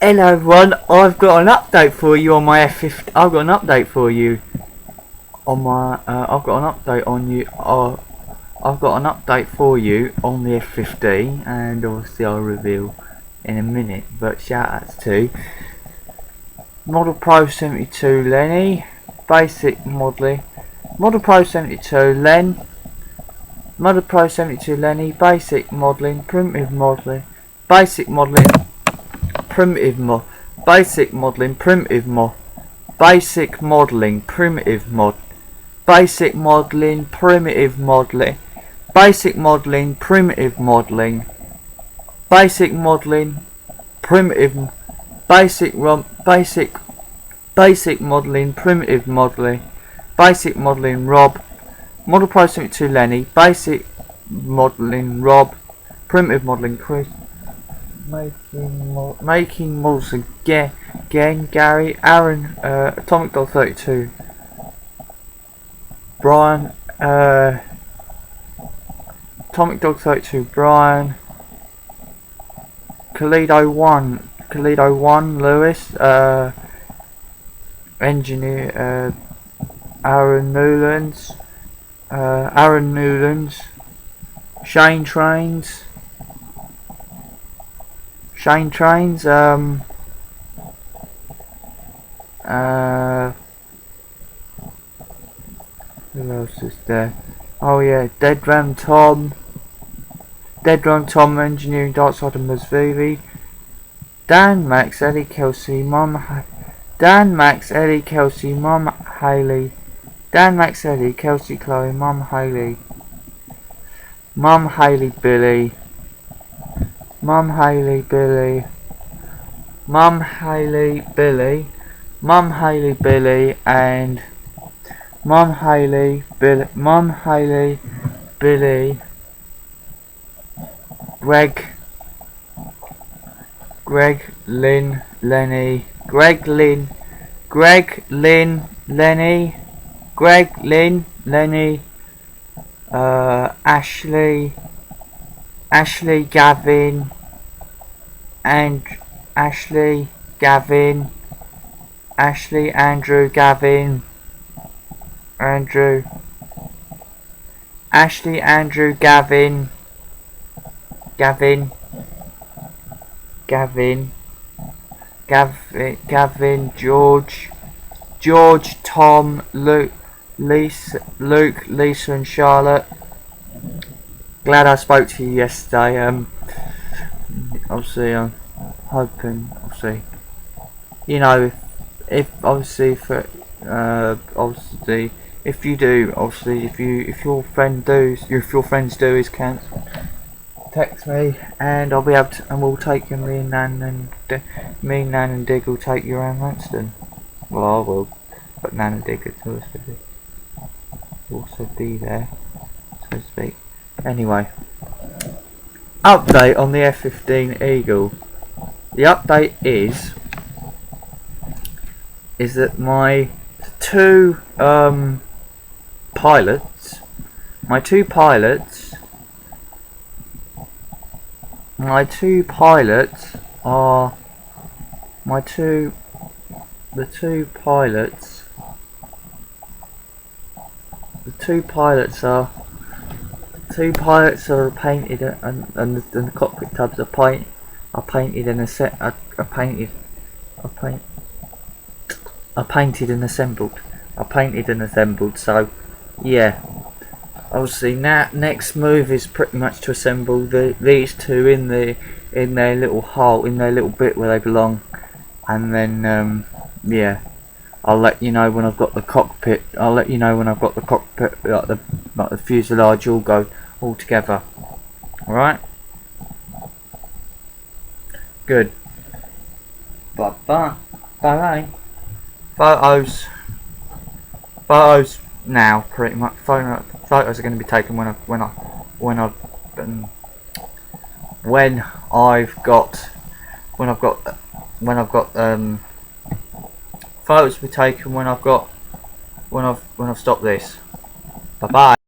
Hello everyone, I've got an update for you on my F-15. I've got an update for you on my. I've got an update on you. I've got an update for you on the F-15, and obviously I'll reveal in a minute. But shout outs to Model Pro 72 Lenny, basic modelling. Model Pro 72 Len. Model Pro 72 Lenny, basic modelling, primitive modelling, basic modelling. Primitive mod, basic modeling, primitive mod, basic modeling, primitive mod, basic modeling, primitive modeling, basic modeling, primitive modeling, basic modeling, primitive, basic modeling, primitive modeling, basic modeling, Rob, Model Pro 72 Lenny, basic modeling, Rob, primitive modeling, Chris. Making models again, Gary, Aaron, Atomic Dog 32, Brian, Atomic Dog 32, Brian, Kalido 1, Lewis, Engineer, Aaron Newlands, Shane Trains, who else is there? Oh yeah, Dead Ram Tom, Engineering Darkside and Masvivi, Dan Max, Ellie Kelsey, Mum Haley, Dan Max, Ellie, Chloe, Mum Haley, Billy, Mum Haley Billy, and Mum Haley Billy, Greg Lynn Lenny, Ashley Gavin, and Ashley Andrew Gavin, George, Tom, Luke, Lisa and Charlotte. Glad I spoke to you yesterday. Obviously, I'm hoping, obviously, you know, if obviously for obviously, if you do, obviously, if your friends do is cancel, text me and I'll be able to, and we'll take you. Me and Nan and Dig will take you around Lanston. Well, I will, but Nan and Dig will also be there, so to speak. Anyway, update on the F-15 Eagle. The update is that my two pilots are painted, and the cockpit tubs are painted and assembled. So yeah, obviously now next move is pretty much to assemble these two in their little hole, in their little bit where they belong, and then yeah, I'll let you know when I've got the cockpit. Like the fuselage all go all together. Alright? Good. Bye. Photos now, pretty much. Photos are going to be taken when I've got photos will be taken when I've stopped this. Bye bye.